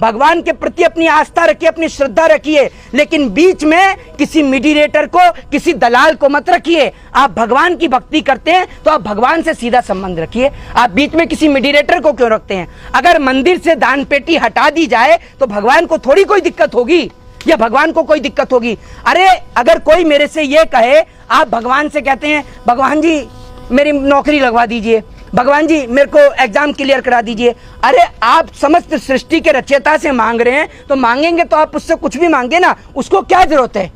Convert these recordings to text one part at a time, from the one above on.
भगवान के प्रति अपनी आस्था रखिए, अपनी श्रद्धा रखिए, लेकिन बीच में किसी मीडिएटर को, किसी दलाल को मत रखिए। आप भगवान की भक्ति करते हैं तो आप भगवान से सीधा संबंध रखिए, आप बीच में किसी मीडिएटर को क्यों रखते हैं? अगर मंदिर से दान पेटी हटा दी जाए तो भगवान को थोड़ी कोई दिक्कत होगी, या भगवान को कोई दिक्कत होगी? अरे अगर कोई मेरे से ये कहे, आप भगवान से कहते हैं भगवान जी मेरी नौकरी लगवा दीजिए, भगवान जी मेरे को एग्जाम क्लियर करा दीजिए। अरे आप समस्त सृष्टि के रचयिता से मांग रहे हैं, तो मांगेंगे तो आप उससे कुछ भी मांगे ना, उसको क्या जरूरत है?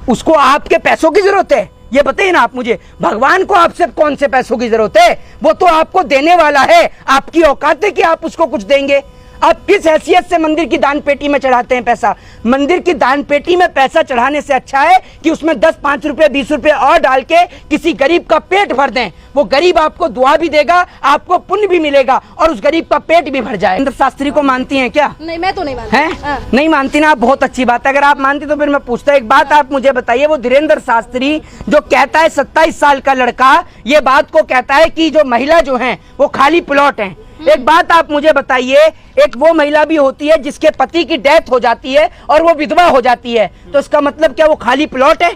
उसको आपके पैसों की जरूरत है? ये बताइए ना आप मुझे। भगवान को आपसे कौन से पैसों की जरूरत है? वो तो आपको देने वाला है, आपकी औकात है कि आप उसको कुछ देंगे। आप किस हैसियत से मंदिर की दान पेटी में चढ़ाते हैं पैसा? मंदिर की दान पेटी में पैसा चढ़ाने से अच्छा है कि उसमें 10, 5 रुपए, 20 रुपए और डाल के किसी गरीब का पेट भर दें। वो गरीब आपको दुआ भी देगा, आपको पुण्य भी मिलेगा और उस गरीब का पेट भी भर जाए। धीरेंद्र शास्त्री को मानती हैं क्या? नहीं, मैं तो नहीं मानती। हैं? नहीं मानती ना आप, बहुत अच्छी बात है। अगर आप मानती तो फिर मैं पूछता, एक बात आप मुझे बताइए, वो धीरेंद्र शास्त्री जो कहता है 27 साल का लड़का ये बात को कहता है कि जो महिला जो है वो खाली प्लॉट है, एक बात आप मुझे बताइए, एक वो महिला भी होती है जिसके पति की डेथ हो जाती है और वो विधवा हो जाती है, तो इसका मतलब क्या वो खाली प्लॉट है?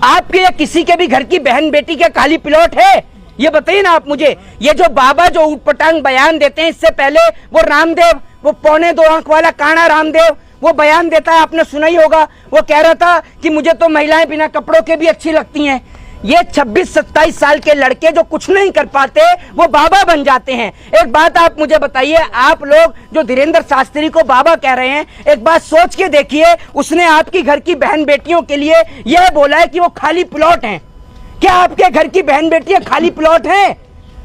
आपके या किसी के भी घर की बहन बेटी के खाली प्लॉट है? ये बताइए ना आप मुझे। ये जो बाबा जो ऊटपटांग बयान देते हैं, इससे पहले वो रामदेव, वो 2.25 आंख वाला काना रामदेव, वो बयान देता है, आपने सुना ही होगा। वो कह रहा था कि मुझे तो महिलाएं बिना कपड़ों के भी अच्छी लगती हैं। ये 26-27 साल के लड़के जो कुछ नहीं कर पाते वो बाबा बन जाते हैं। एक बात आप मुझे बताइए, आप लोग जो धीरेंद्र शास्त्री को बाबा कह रहे हैं, एक बात सोच के देखिए, उसने आपकी घर की बहन बेटियों के लिए यह बोला है कि वो खाली प्लॉट हैं। क्या आपके घर की बहन बेटियां खाली प्लॉट हैं?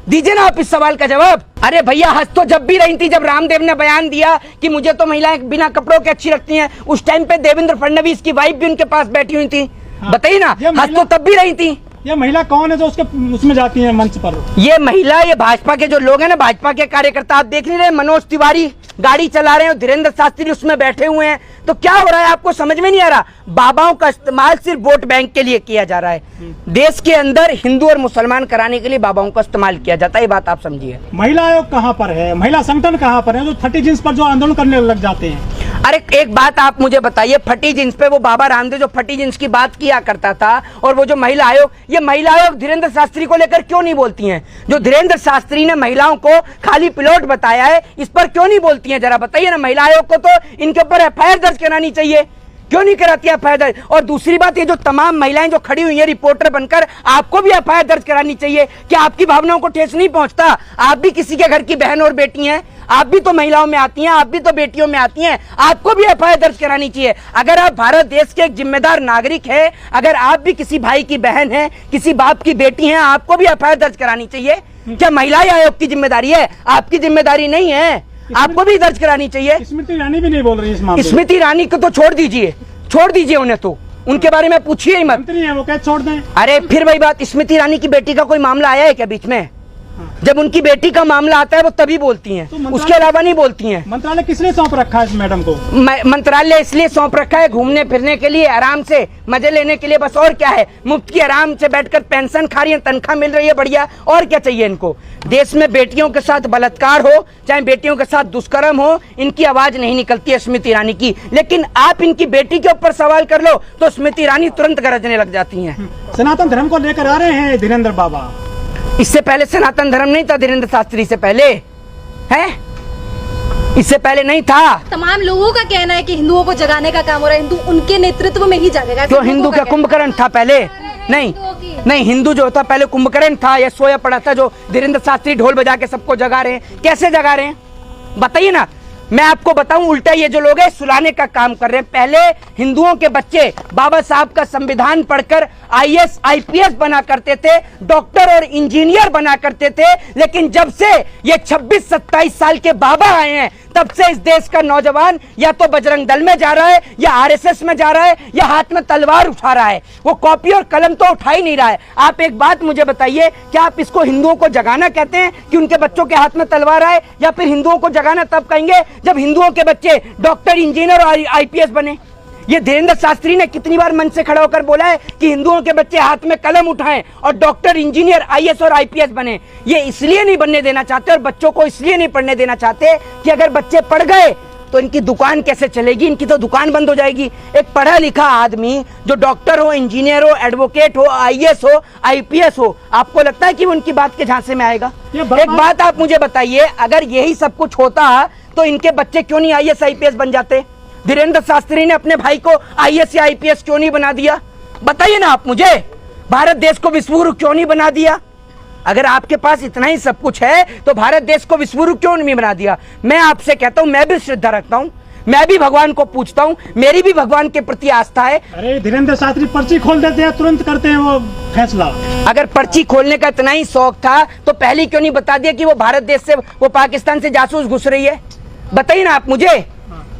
दीजिए ना आप इस सवाल का जवाब। अरे भैया, हंस तो जब भी रही थी जब रामदेव ने बयान दिया कि मुझे तो महिलाएं बिना कपड़ों के अच्छी लगती हैं। उस टाइम पे देवेंद्र फडणवीस की वाइफ भी उनके पास बैठी हुई थी। बताइए ना, हंस तो तब भी रही थी। ये महिला कौन है जो उसमें जाती है मंच पर? ये महिला, ये भाजपा के जो लोग हैं ना, भाजपा के कार्यकर्ता, आप देख नहीं रहे, मनोज तिवारी गाड़ी चला रहे हैं, धीरेंद्र शास्त्री उसमें बैठे हुए हैं। तो क्या हो रहा है आपको समझ में नहीं आ रहा? बाबाओं का इस्तेमाल सिर्फ वोट बैंक के लिए किया जा रहा है। देश के अंदर हिंदू और मुसलमान कराने के लिए बाबाओं का इस्तेमाल किया जाता है, ये बात आप समझिए। महिला आयोग कहाँ पर है? महिला संगठन कहाँ पर है जो फटी जींस पर जो आंदोलन करने लग जाते हैं? अरे एक बात आप मुझे बताइए, फटी जींस पे वो बाबा रामदेव जो फटी जींस की बात किया करता था, और वो जो महिला आयोग, ये महिला आयोग धीरेंद्र शास्त्री को लेकर क्यों नहीं बोलती हैं? जो धीरेंद्र शास्त्री ने महिलाओं को खाली प्लॉट बताया है, इस पर क्यों नहीं बोलती हैं? जरा बताइए ना। महिला आयोग को तो इनके ऊपर एफआईआर दर्ज करानी चाहिए, क्यों नहीं कराती एफआईआर दर्ज? और दूसरी बात, ये जो तमाम महिलाएं जो खड़ी हुई है रिपोर्टर बनकर, आपको भी एफआईआर दर्ज करानी चाहिए। क्या आपकी भावनाओं को ठेस नहीं पहुंचता? आप भी किसी के घर की बहन और बेटी हैं, आप भी तो महिलाओं में आती हैं, आप भी तो बेटियों में आती हैं, आपको भी एफआईआर दर्ज करानी चाहिए। अगर आप भारत देश के एक जिम्मेदार नागरिक हैं, अगर आप भी किसी भाई की बहन हैं, किसी बाप की बेटी हैं, आपको भी एफआईआर दर्ज करानी चाहिए। क्या महिला आयोग की जिम्मेदारी है? आपकी जिम्मेदारी नहीं है, आपको भी दर्ज करानी चाहिए। स्मृति ईरानी भी नहीं बोल रही इस मामले में। स्मृति ईरानी को तो छोड़ दीजिए उन्हें, तो उनके बारे में पूछिए ही मत। मंत्री है वो, कैसे छोड़ दें? अरे फिर वही बात, स्मृति ईरानी की बेटी का कोई मामला आया है क्या बीच में? जब उनकी बेटी का मामला आता है वो तभी बोलती हैं, तो उसके अलावा नहीं बोलती हैं। मंत्रालय किस लिए सौंप रखा है इस मैडम को? मंत्रालय इसलिए सौंप रखा है, घूमने फिरने के लिए, आराम से मजे लेने के लिए, बस। और क्या है? मुफ्त की आराम से बैठकर पेंशन खा रही है, तनख्वाह मिल रही है, बढ़िया। और क्या चाहिए इनको? देश में बेटियों के साथ बलात्कार हो, चाहे बेटियों के साथ दुष्कर्म हो, इनकी आवाज नहीं निकलती है स्मृति ईरानी की। लेकिन आप इनकी बेटी के ऊपर सवाल कर लो तो स्मृति ईरानी तुरंत गरजने लग जाती हैं। सनातन धर्म को लेकर आ रहे हैं धीरेंद्र बाबा। इससे पहले सनातन धर्म नहीं था धीरेंद्र शास्त्री से पहले, है? इससे पहले नहीं था। तमाम लोगों का कहना है कि हिंदुओं को जगाने का काम हो रहा है, हिंदू उनके नेतृत्व में ही जागेगा। तो हिंदू का कुंभकर्ण था पहले? नहीं, हिंदू जो था पहले कुंभकर्ण था, या सोया पड़ा था जो धीरेंद्र शास्त्री ढोल बजा के सबको जगा रहे हैं। कैसे जगा रहे हैं बताइए ना। मैं आपको बताऊं, उल्टा ये जो लोग हैं सुलाने का काम कर रहे हैं। पहले हिंदुओं के बच्चे बाबा साहब का संविधान पढ़कर आईएएस आईपीएस बना करते थे, डॉक्टर और इंजीनियर बना करते थे। लेकिन जब से ये 26-27 साल के बाबा आए हैं, तब से इस देश का नौजवान या तो बजरंग दल में जा रहा है, या आरएसएस में जा रहा है, या हाथ में तलवार उठा रहा है। वो कॉपी और कलम तो उठा ही नहीं रहा है। आप एक बात मुझे बताइए, क्या आप इसको हिंदुओं को जगाना कहते हैं कि उनके बच्चों के हाथ में तलवार आए, या फिर हिंदुओं को जगाना तब कहेंगे जब हिंदुओं के बच्चे डॉक्टर, इंजीनियर और आईपीएस बने? ये धीरेंद्र शास्त्री ने कितनी बार मंच से खड़ा होकर बोला है कि हिंदुओं के बच्चे हाथ में कलम उठाएं और डॉक्टर, इंजीनियर, आईएएस और आईपीएस बने। ये इसलिए नहीं बनने देना चाहते और बच्चों को इसलिए नहीं पढ़ने देना चाहते कि अगर बच्चे पढ़ गए तो इनकी दुकान कैसे चलेगी? इनकी तो दुकान बंद हो जाएगी। एक पढ़ा लिखा आदमी जो डॉक्टर हो, इंजीनियर हो, एडवोकेट हो, आईएएस हो, आईपीएस हो, आपको लगता है कि वो उनकी बात के झांसे में आएगा? एक बात आप मुझे बताइए, अगर यही सब कुछ होता तो इनके बच्चे क्यों नहीं आईएएस आईपीएस बन जाते? धीरेंद्र शास्त्री ने अपने भाई को आईएएस या आईपीएस क्यों नहीं बना दिया? बताइए ना आप मुझे। भारत देश को विश्वगुरु क्यों नहीं बना दिया? अगर आपके पास इतना ही सब कुछ है तो भारत देश को विश्वगुरु क्यों नहीं बना दिया? मैं आपसे कहता हूं, मैं भी श्रद्धा रखता हूं, मैं भी भगवान को पूछता हूं, मेरी भी भगवान के प्रति आस्था है। अरे धीरेंद्र शास्त्री पर्ची खोल देते हैं, तुरंत करते हैं वो फैसला। अगर पर्ची खोलने का इतना ही शौक था तो पहले क्यों नहीं बता दिया कि वो भारत देश से, वो पाकिस्तान से जासूस घुस रही है? बताइए ना आप मुझे।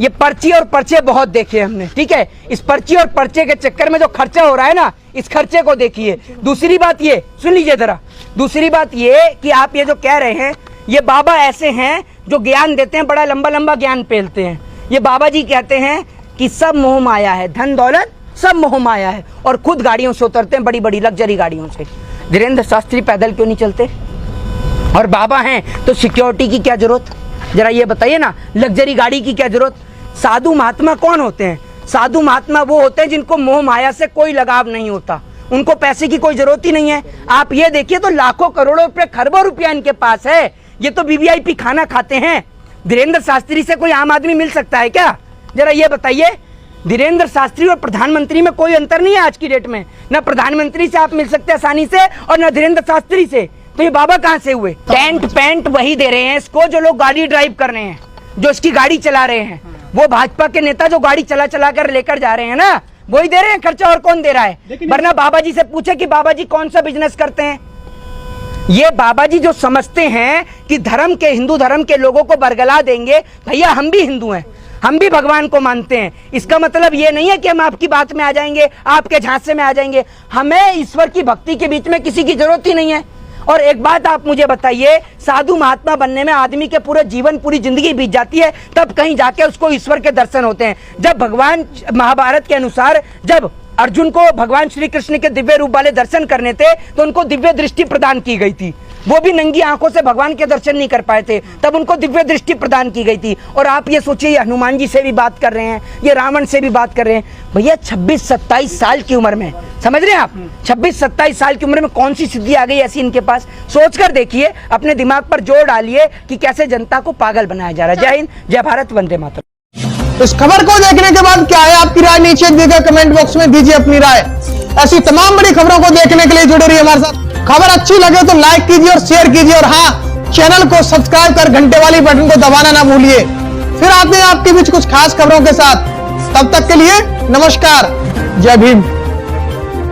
ये पर्ची और पर्चे बहुत देखे हमने, ठीक है? इस पर्ची और पर्चे के चक्कर में जो खर्चा हो रहा है ना, इस खर्चे को देखिए। दूसरी बात ये सुन लीजिए जरा, दूसरी बात ये कि आप ये जो कह रहे हैं, ये बाबा ऐसे हैं जो ज्ञान देते हैं, बड़ा लंबा लंबा ज्ञान पेलते हैं। ये बाबा जी कहते हैं कि सब मोह माया है, धन दौलत सब मोह माया है, और खुद गाड़ियों से उतरते हैं, बड़ी बड़ी लग्जरी गाड़ियों से। धीरेंद्र शास्त्री पैदल क्यों नहीं चलते? और बाबा हैं तो सिक्योरिटी की क्या जरूरत? जरा ये बताइए ना, लग्जरी गाड़ी की क्या जरूरत? साधु महात्मा कौन होते हैं? साधु महात्मा वो होते हैं जिनको मोह माया से कोई लगाव नहीं होता, उनको पैसे की कोई जरूरत ही नहीं है। आप ये देखिए तो लाखों करोड़ों रुपए, खरबों रुपया इनके पास है, ये तो वीवीआईपी खाना खाते हैं। धीरेंद्र शास्त्री से कोई आम आदमी मिल सकता है क्या? जरा ये बताइए। धीरेंद्र शास्त्री और प्रधानमंत्री में कोई अंतर नहीं है आज की डेट में। न प्रधानमंत्री से आप मिल सकते हैं आसानी से और न धीरेंद्र शास्त्री से। तो ये बाबा कहां से हुए? टेंट पेंट वही दे रहे हैं इसको जो लोग गाड़ी ड्राइव कर रहे हैं, जो इसकी गाड़ी चला रहे हैं। वो भाजपा के नेता जो गाड़ी चला चला कर लेकर जा रहे हैं ना, वही दे रहे हैं खर्चा, और कौन दे रहा है? वरना बाबा जी से पूछे कि बाबा जी कौन सा बिजनेस करते हैं। ये बाबा जी जो समझते हैं कि धर्म के, हिंदू धर्म के लोगों को बरगला देंगे, भैया हम भी हिंदू हैं, हम भी भगवान को मानते हैं। इसका मतलब ये नहीं है कि हम आपकी बात में आ जाएंगे, आपके झांसे में आ जाएंगे। हमें ईश्वर की भक्ति के बीच में किसी की जरूरत ही नहीं है। और एक बात आप मुझे बताइए, साधु महात्मा बनने में आदमी के पूरे जीवन, पूरी जिंदगी बीत जाती है, तब कहीं जाके उसको ईश्वर के दर्शन होते हैं। जब भगवान, महाभारत के अनुसार, जब अर्जुन को भगवान श्री कृष्ण के दिव्य रूप वाले दर्शन करने थे तो उनको दिव्य दृष्टि प्रदान की गई थी। वो भी नंगी आंखों से भगवान के दर्शन नहीं कर पाए थे, तब उनको दिव्य दृष्टि प्रदान की गई थी। और आप ये सोचिए, ये हनुमान जी से भी बात कर रहे हैं, ये रावण से भी बात कर रहे हैं। भैया 26-27 साल की उम्र में, समझ रहे हैं आप, 26-27 साल की उम्र में कौन सी सिद्धि आ गई ऐसी इनके पास? सोचकर देखिए, अपने दिमाग पर जोर डालिए कि कैसे जनता को पागल बनाया जा रहा है। जय हिंद, जय भारत, वंदे मातरम। इस खबर को देखने के बाद क्या है आपकी राय? नीचे दिए गए कमेंट बॉक्स में दीजिए अपनी राय। ऐसी तमाम बड़ी खबरों को देखने के लिए जुड़े रहिए हमारे साथ। खबर अच्छी लगे तो लाइक कीजिए और शेयर कीजिए, और हाँ, चैनल को सब्सक्राइब कर घंटे वाली बटन को दबाना ना भूलिए। फिर आते हैं आपके बीच कुछ खास खबरों के साथ। तब तक के लिए नमस्कार, जय भीम।